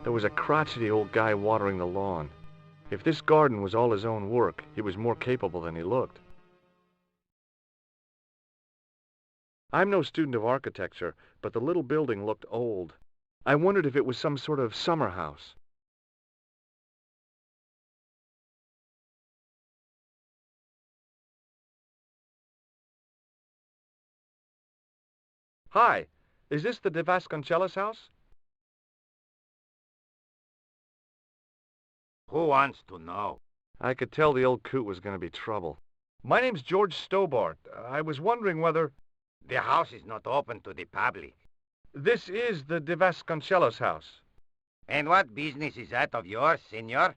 There was a crotchety old guy watering the lawn. If this garden was all his own work, he was more capable than he looked. I'm no student of architecture, but the little building looked old. I wondered if it was some sort of summer house. Hi, is this the De Vasconcellos house? Who wants to know? I could tell the old coot was going to be trouble. My name's George Stobbart. I was wondering whether... The house is not open to the public. This is the De Vasconcellos house. And what business is that of yours, senor?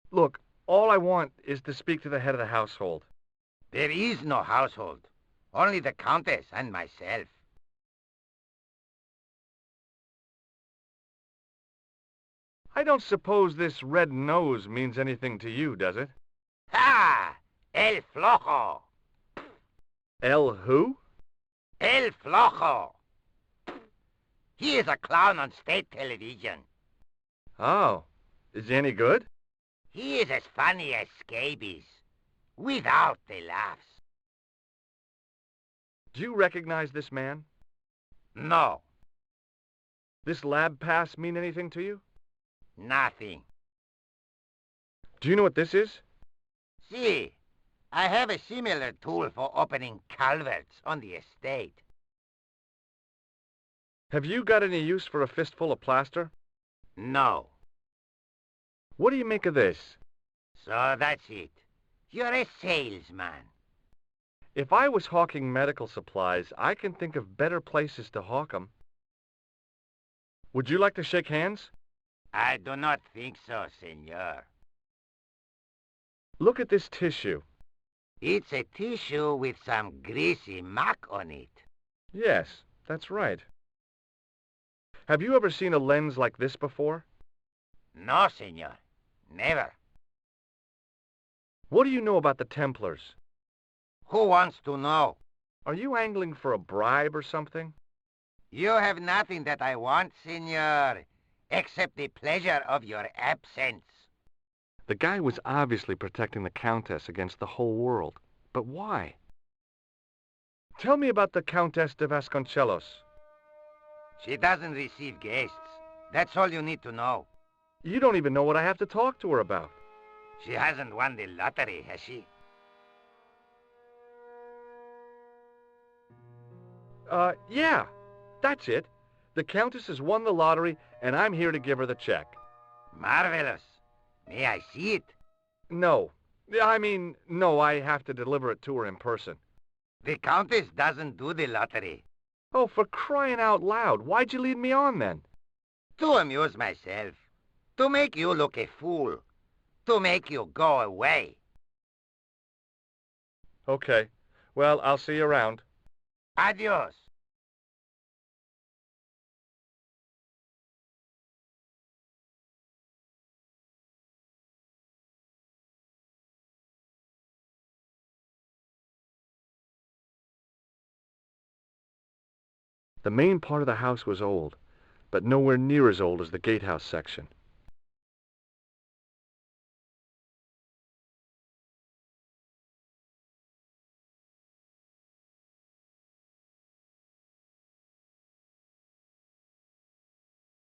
Look, all I want is to speak to the head of the household. There is no household. Only the Countess and myself. I don't suppose this red nose means anything to you, does it? Ha! El Flojo! El who? El Flojo! He is a clown on state television. Oh, is he any good? He is as funny as scabies, without the laughs. Do you recognize this man? No, This lab pass mean anything to you? nothing. Do you know what this is? See, I have a similar tool for opening culverts on the estate. Have you got any use for a fistful of plaster? No. What do you make of this? So that's it. You're a salesman. If I was hawking medical supplies, I can think of better places to hawk 'em. Would you like to shake hands? I do not think so, senor. Look at this tissue. It's a tissue with some greasy muck on it. Yes, that's right. Have you ever seen a lens like this before? No, senor. Never. What do you know about the Templars? Who wants to know? Are you angling for a bribe or something? You have nothing that I want, senor, except the pleasure of your absence. The guy was obviously protecting the Countess against the whole world. But why? Tell me about the Countess de Vasconcellos. She doesn't receive guests. That's all you need to know. You don't even know what I have to talk to her about. She hasn't won the lottery, has she? Yeah, that's it. The Countess has won the lottery, and I'm here to give her the check. Marvelous. May I see it? No. No, I have to deliver it to her in person. The Countess doesn't do the lottery. Oh, for crying out loud, why'd you lead me on then? To amuse myself. To make you look a fool. To make you go away. Okay. Well, I'll see you around. Adios. The main part of the house was old, but nowhere near as old as the gatehouse section.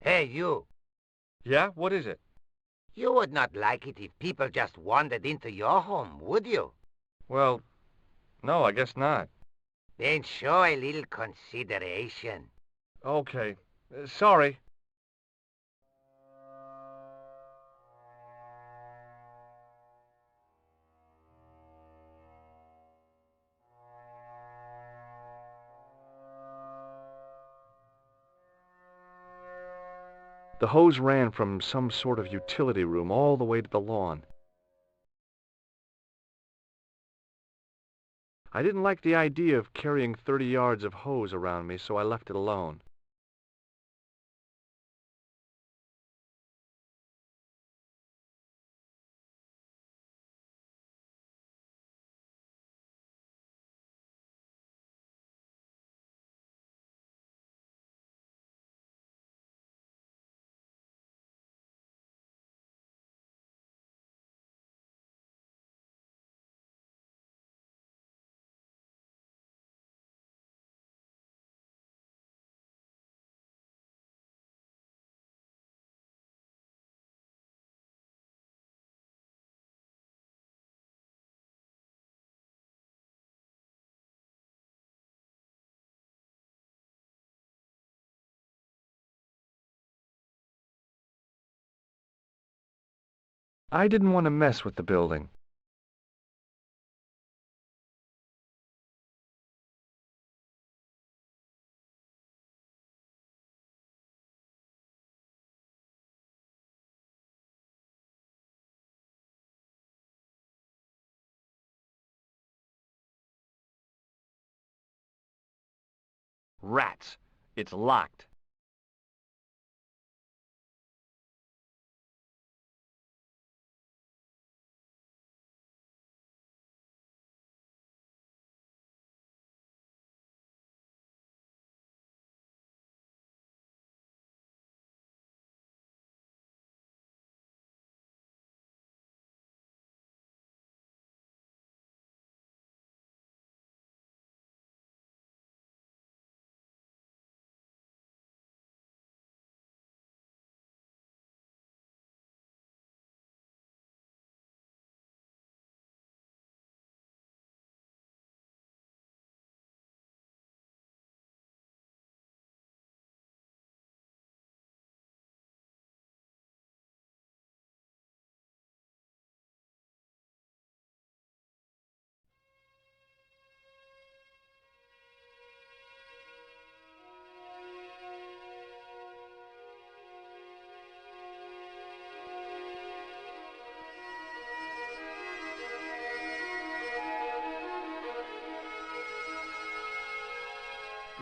Hey, you. Yeah? What is it? You would not like it if people just wandered into your home, would you? Well, no, I guess not. Then show a little consideration. Okay. Sorry. The hose ran from some sort of utility room all the way to the lawn. I didn't like the idea of carrying 30 yards of hose around me, so I left it alone. I didn't want to mess with the building. Rats. It's locked.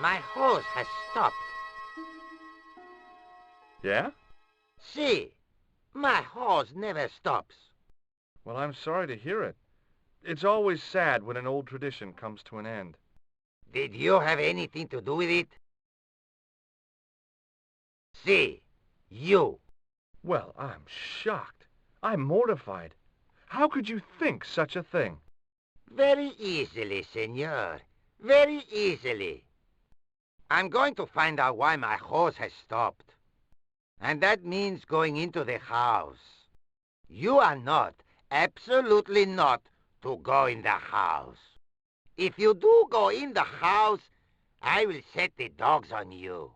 My hose has stopped. Yeah? See, my hose never stops. Well, I'm sorry to hear it. It's always sad when an old tradition comes to an end. Did you have anything to do with it? See, you. Well, I'm shocked. I'm mortified. How could you think such a thing? Very easily, senor. Very easily. I'm going to find out why my hose has stopped. And that means going into the house. You are not, absolutely not, to go in the house. If you do go in the house, I will set the dogs on you.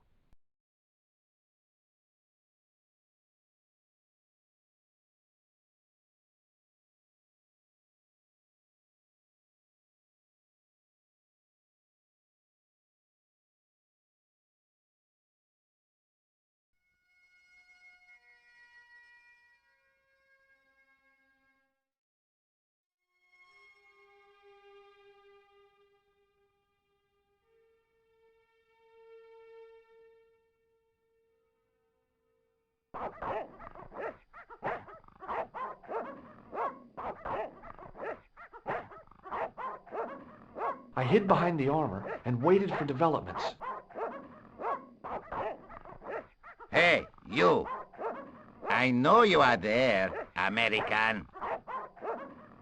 I hid behind the armor and waited for developments. Hey, you. I know you are there, American.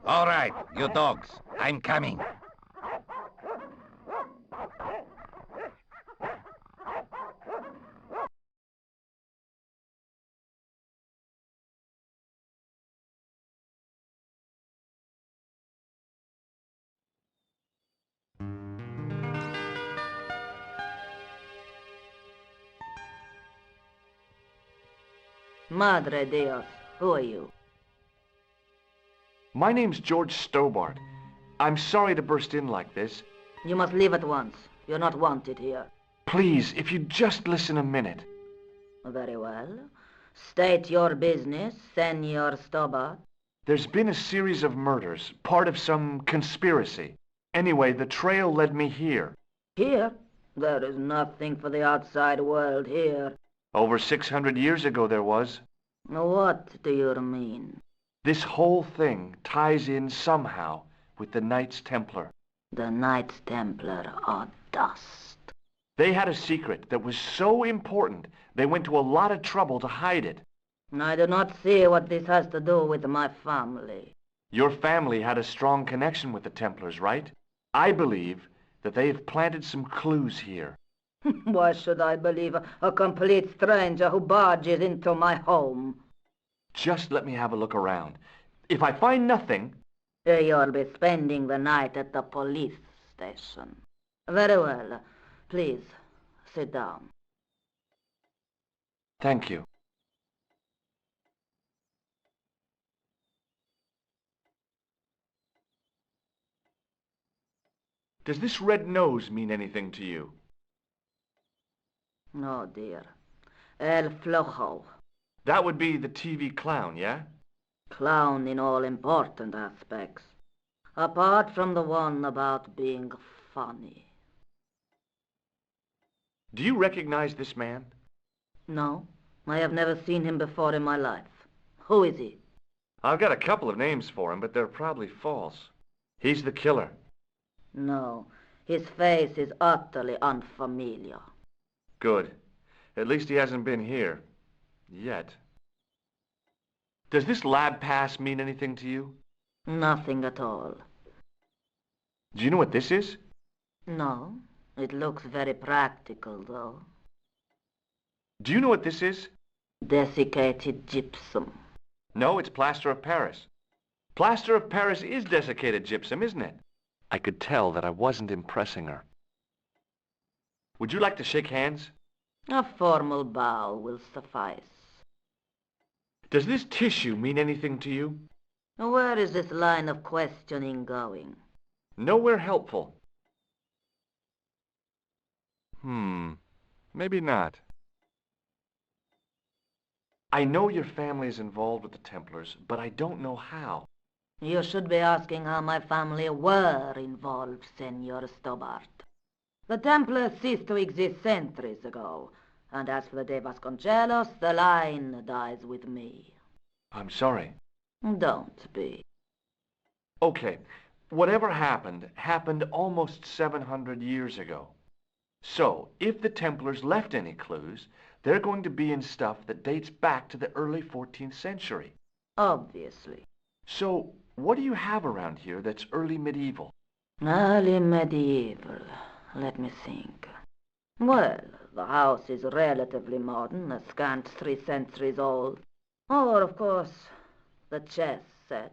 All right, you dogs. I'm coming. Madre Dios, who are you? My name's George Stobbart. I'm sorry to burst in like this. You must leave at once. You're not wanted here. Please, if you'd just listen a minute. Very well. State your business, Senor Stobbart. There's been a series of murders, part of some conspiracy. Anyway, the trail led me here. Here? There is nothing for the outside world here. Over 600 years ago there was. What do you mean? This whole thing ties in somehow with the Knights Templar. The Knights Templar are dust. They had a secret that was so important, they went to a lot of trouble to hide it. I do not see what this has to do with my family. Your family had a strong connection with the Templars, right? I believe that they have planted some clues here. Why should I believe a complete stranger who barges into my home? Just let me have a look around. If I find nothing... You'll be spending the night at the police station. Very well. Please, sit down. Thank you. Does this red nose mean anything to you? No, dear. El Flojo. That would be the TV clown, yeah? Clown in all important aspects. Apart from the one about being funny. Do you recognize this man? No, I have never seen him before in my life. Who is he? I've got a couple of names for him, but they're probably false. He's the killer. No, his face is utterly unfamiliar. Good. At least he hasn't been here. Yet. Does this lab pass mean anything to you? Nothing at all. Do you know what this is? No, it looks very practical, though. Do you know what this is? Desiccated gypsum. No, it's plaster of Paris. Plaster of Paris is desiccated gypsum, isn't it? I could tell that I wasn't impressing her. Would you like to shake hands? A formal bow will suffice. Does this tissue mean anything to you? Where is this line of questioning going? Nowhere helpful. Maybe not. I know your family is involved with the Templars, but I don't know how. You should be asking how my family were involved, Senor Stobbart. The Templars ceased to exist centuries ago, and as for the de Vasconcelos, the line dies with me. I'm sorry. Don't be. Okay, whatever happened, happened almost 700 years ago. So, if the Templars left any clues, they're going to be in stuff that dates back to the early 14th century. Obviously. So, what do you have around here that's early medieval? Early medieval. Let me think. Well, the house is relatively modern, a scant 3 centuries old. Or, of course, the chess set.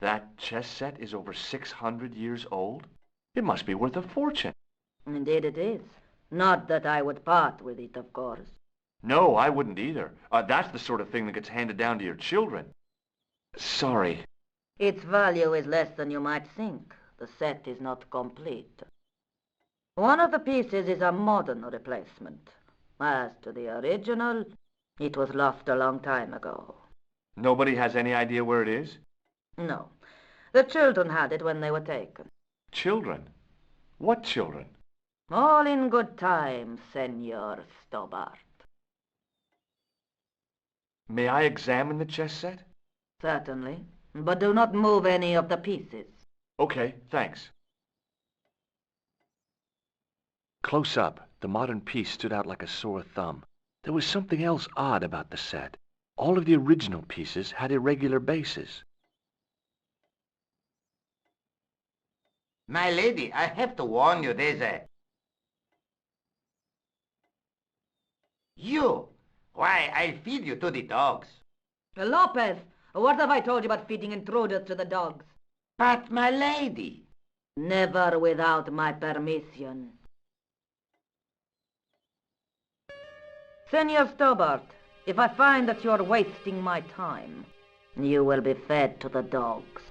That chess set is over 600 years old? It must be worth a fortune. Indeed it is. Not that I would part with it, of course. No, I wouldn't either. That's the sort of thing that gets handed down to your children. Sorry. Its value is less than you might think. The set is not complete. One of the pieces is a modern replacement. As to the original, it was lost a long time ago. Nobody has any idea where it is? No. The children had it when they were taken. Children? What children? All in good time, Senor Stobbart. May I examine the chess set? Certainly. But do not move any of the pieces. Okay, thanks. Close up, the modern piece stood out like a sore thumb. There was something else odd about the set. All of the original pieces had irregular bases. My lady, I have to warn you, there's a... You! Why, I'll feed you to the dogs. Lopez, what have I told you about feeding intruders to the dogs? But, my lady... Never without my permission. Senor Stobbart, if I find that you're wasting my time, you will be fed to the dogs.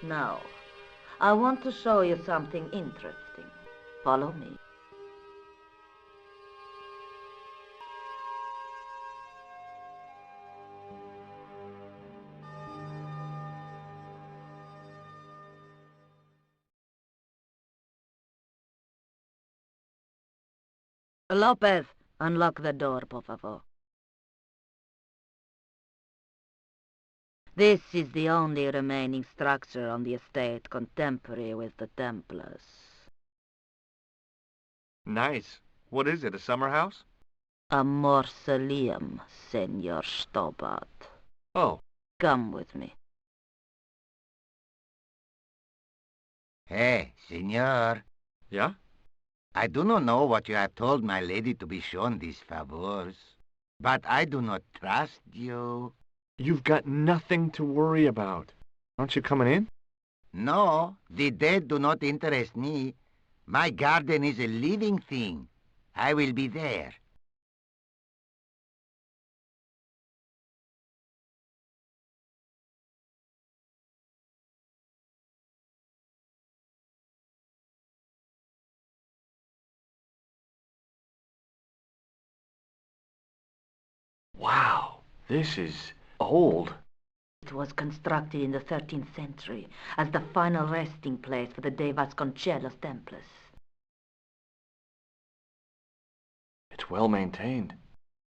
Now, I want to show you something interesting. Follow me. Lopez, unlock the door, por favor. This is the only remaining structure on the estate contemporary with the Templars. Nice. What is it, a summer house? A mausoleum, Senor Stobbart. Oh. Come with me. Hey, senor. Yeah? I do not know what you have told my lady to be shown these favors, but I do not trust you. You've got nothing to worry about. Aren't you coming in? No, the dead do not interest me. My garden is a living thing. I will be there. Wow, this is old. It was constructed in the 13th century as the final resting place for the De Vasconcelos Templars. It's well maintained.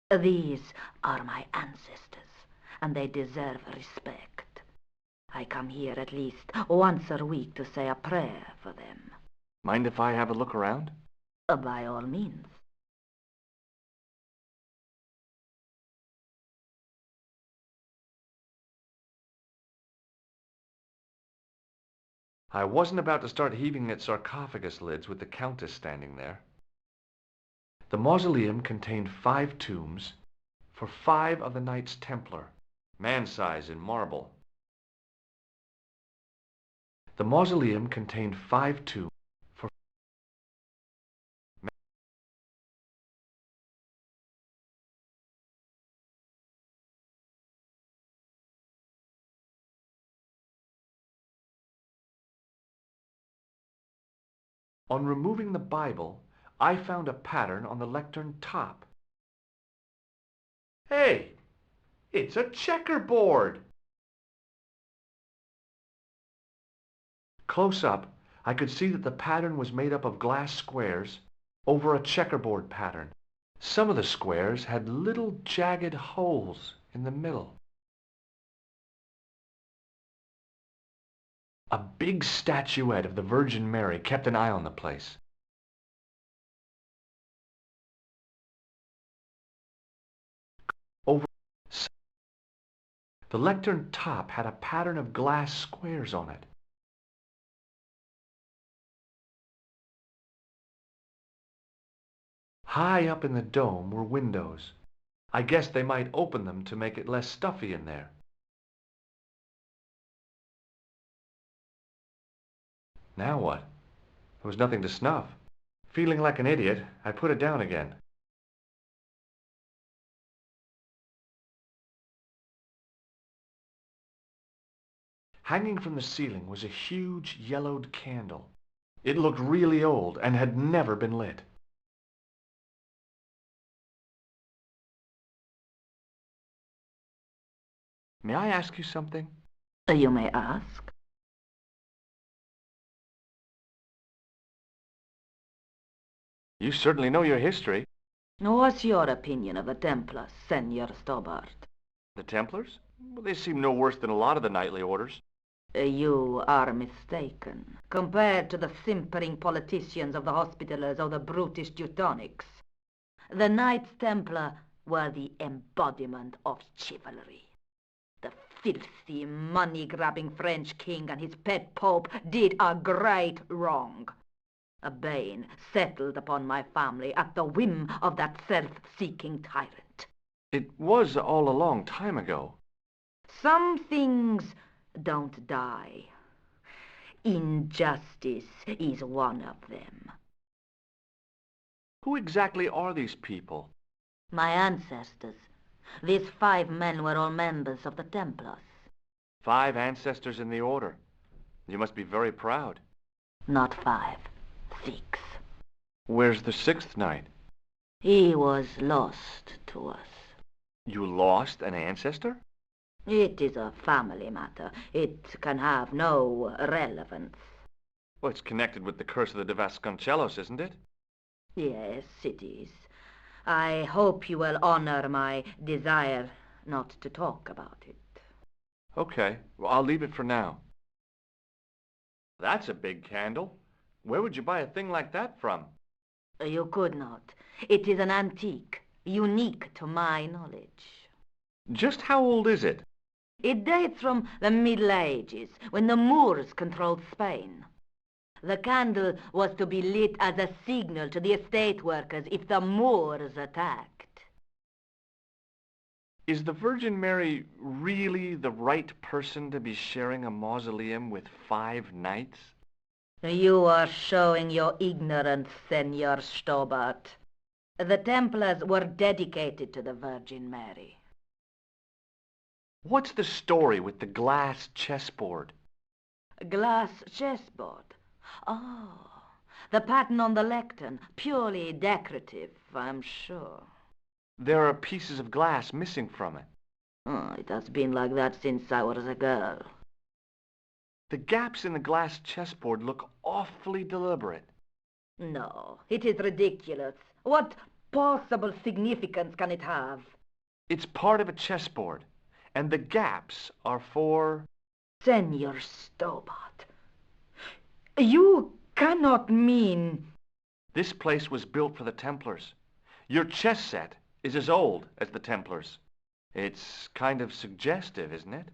These are my ancestors, and they deserve respect. I come here at least once a week to say a prayer for them. Mind if I have a look around? By all means. I wasn't about to start heaving at sarcophagus lids with the Countess standing there. The mausoleum contained 5 tombs for 5 of the Knights Templar, man-size in marble. The mausoleum contained 5 tombs for... On removing the Bible, I found a pattern on the lectern top. Hey! It's a checkerboard! Close up, I could see that the pattern was made up of glass squares over a checkerboard pattern. Some of the squares had little jagged holes in the middle. A big statuette of the Virgin Mary kept an eye on the place. Over the lectern top had a pattern of glass squares on it. High up in the dome were windows. I guess they might open them to make it less stuffy in there. Now what? There was nothing to snuff. Feeling like an idiot, I put it down again. Hanging from the ceiling was a huge yellowed candle. It looked really old and had never been lit. May I ask you something? You may ask. You certainly know your history. What's your opinion of the Templars, Senor Stobbart? The Templars? Well, they seem no worse than a lot of the knightly orders. You are mistaken. Compared to the simpering politicians of the Hospitallers or the brutish Teutonics, the Knights Templar were the embodiment of chivalry. The filthy, money-grabbing French king and his pet pope did a great wrong. A bane settled upon my family at the whim of that self-seeking tyrant. It was all a long time ago. Some things don't die. Injustice is one of them. Who exactly are these people? My ancestors. These 5 men were all members of the Templars. 5 ancestors in the order. You must be very proud. Not 5, 6. Where's the 6th knight? He was lost to us. You lost an ancestor? It is a family matter. It can have no relevance. Well, it's connected with the curse of the De Vasconcelos, isn't it? Yes, it is. I hope you will honor my desire not to talk about it. Okay, well, I'll leave it for now. That's a big candle. Where would you buy a thing like that from? You could not. It is an antique, unique to my knowledge. Just how old is it? It dates from the Middle Ages, when the Moors controlled Spain. The candle was to be lit as a signal to the estate workers if the Moors attacked. Is the Virgin Mary really the right person to be sharing a mausoleum with 5 knights? You are showing your ignorance, Senor Stobbart. The Templars were dedicated to the Virgin Mary. What's the story with the glass chessboard? Glass chessboard. Oh, the pattern on the lectern, purely decorative, I'm sure. There are pieces of glass missing from it. Oh, it has been like that since I was a girl. The gaps in the glass chessboard look awfully deliberate. No, it is ridiculous. What possible significance can it have? It's part of a chessboard, and the gaps are for... Senor Stobbart, you cannot mean... This place was built for the Templars. Your chess set is as old as the Templars. It's kind of suggestive, isn't it?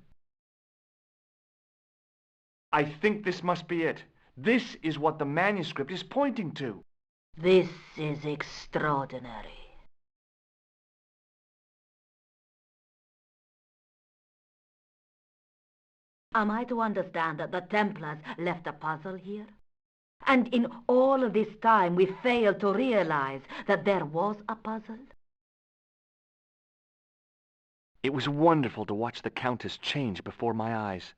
I think this must be it. This is what the manuscript is pointing to. This is extraordinary. Am I to understand that the Templars left a puzzle here? And in all of this time we failed to realize that there was a puzzle? It was wonderful to watch the Countess change before my eyes.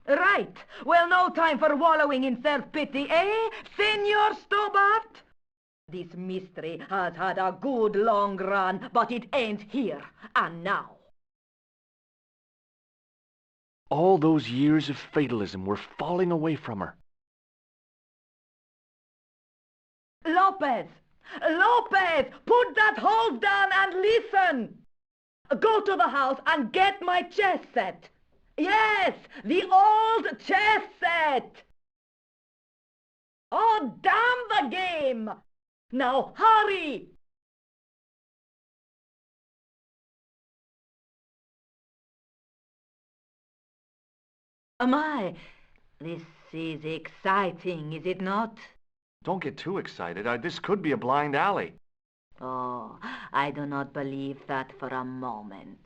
Right. Well, no time for wallowing in self-pity, eh, Senor Stobbart? This mystery has had a good long run, but it ain't here and now. All those years of fatalism were falling away from her. Lopez! Lopez! Put that hose down and listen! Go to the house and get my chess set. Yes, the old chess set! Oh, damn the game! Now hurry! My, this is exciting, is it not? Don't get too excited. This could be a blind alley. Oh, I do not believe that for a moment.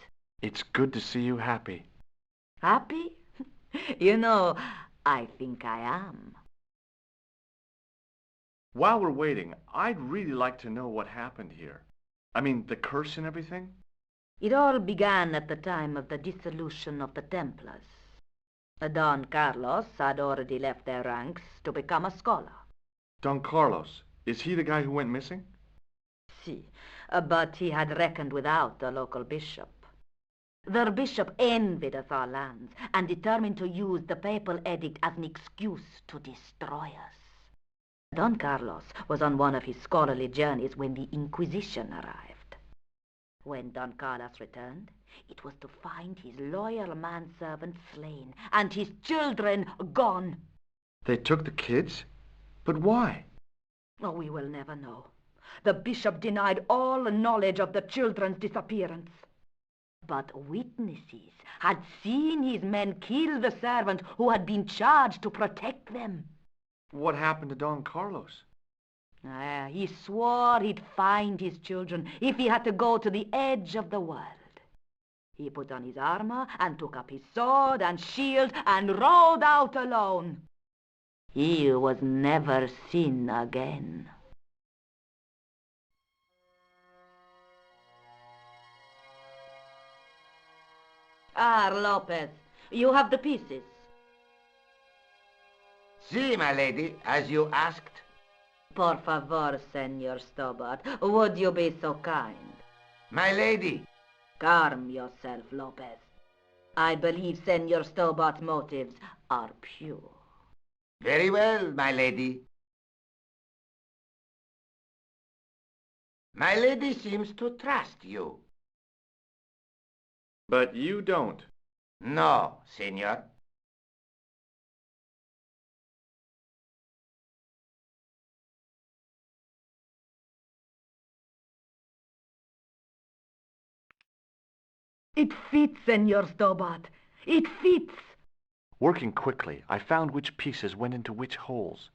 It's good to see you happy. Happy? You know, I think I am. While we're waiting, I'd really like to know what happened here. I mean, the curse and everything? It all began at the time of the dissolution of the Templars. Don Carlos had already left their ranks to become a scholar. Don Carlos, is he the guy who went missing? Si, but he had reckoned without the local bishop. The bishop envied us our lands and determined to use the papal edict as an excuse to destroy us. Don Carlos was on one of his scholarly journeys when the Inquisition arrived. When Don Carlos returned, it was to find his loyal manservant slain and his children gone. They took the kids? But why? Oh, we will never know. The bishop denied all knowledge of the children's disappearance. But witnesses had seen his men kill the servant who had been charged to protect them. What happened to Don Carlos? He swore he'd find his children if he had to go to the edge of the world. He put on his armor and took up his sword and shield and rode out alone. He was never seen again. Ah, Lopez, you have the pieces. Si, my lady, as you asked. Por favor, Senor Stobbart, would you be so kind? My lady. Calm yourself, Lopez. I believe Senor Stobbart's motives are pure. Very well, my lady. My lady seems to trust you. But you don't. No, senor. It fits, Senor Stobbart. It fits. Working quickly, I found which pieces went into which holes.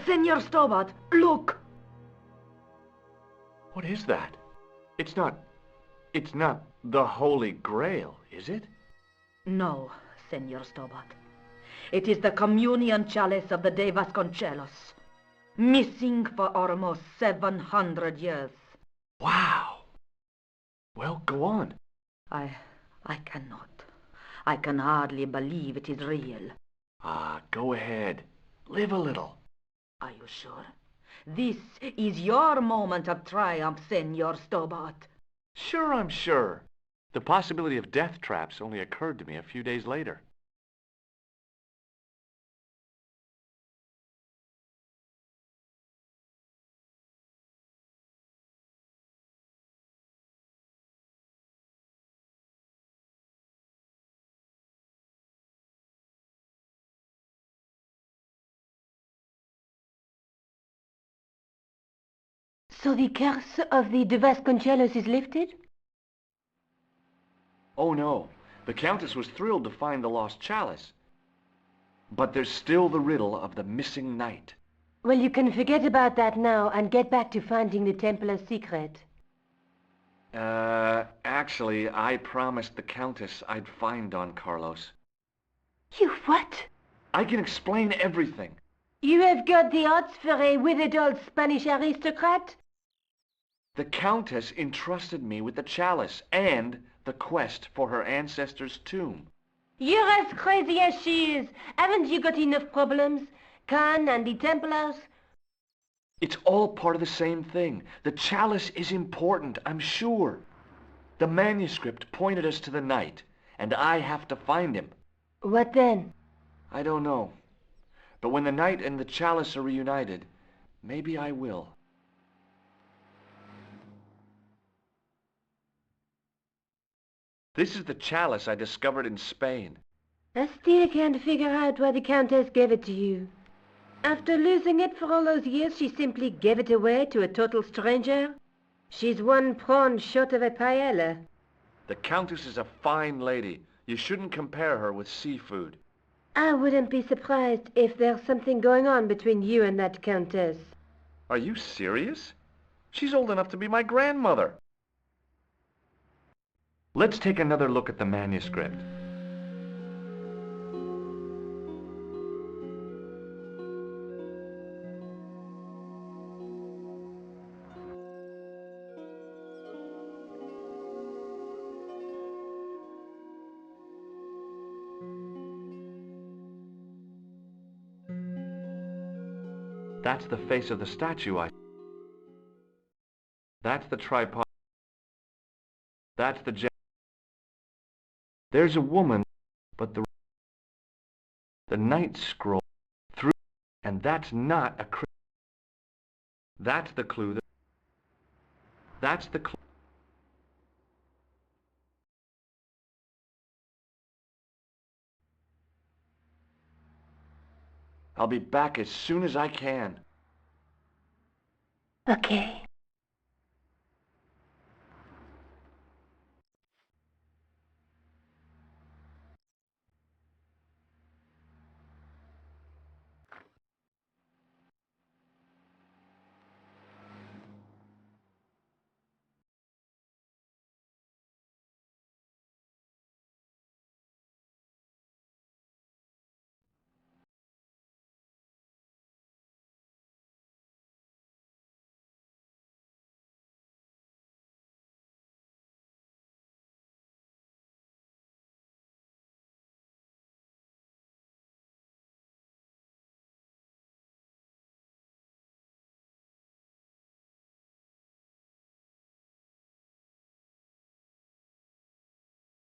Senor Stobbart, look! What is that? It's not the Holy Grail, is it? No, Senor Stobbart. It is the communion chalice of the De Vasconcelos, missing for almost 700 years. Wow! Well, go on. I cannot. I can hardly believe it is real. Go ahead. Live a little. Are you sure? This is your moment of triumph, Senor Stobbart. Sure, I'm sure. The possibility of death traps only occurred to me a few days later. So the curse of the De Vasconcelos is lifted? Oh no, the Countess was thrilled to find the lost chalice. But there's still the riddle of the missing knight. Well, you can forget about that now and get back to finding the Templar's secret. Actually, I promised the Countess I'd find Don Carlos. You what? I can explain everything. You have got the odds for a withered old Spanish aristocrat? The Countess entrusted me with the chalice and the quest for her ancestor's tomb. You're as crazy as she is. Haven't you got enough problems? Khan and the Templars? It's all part of the same thing. The chalice is important, I'm sure. The manuscript pointed us to the knight, and I have to find him. What then? I don't know. But when the knight and the chalice are reunited, maybe I will. This is the chalice I discovered in Spain. I still can't figure out why the Countess gave it to you. After losing it for all those years, she simply gave it away to a total stranger? She's one prawn short of a paella. The Countess is a fine lady. You shouldn't compare her with seafood. I wouldn't be surprised if there's something going on between you and that Countess. Are you serious? She's old enough to be my grandmother. Let's take another look at the manuscript. That's the face of the statue. That's the tripod. That's the There's a woman, but the night scroll through, and that's not a That's the clue. That's the clue. I'll be back as soon as I can. Okay.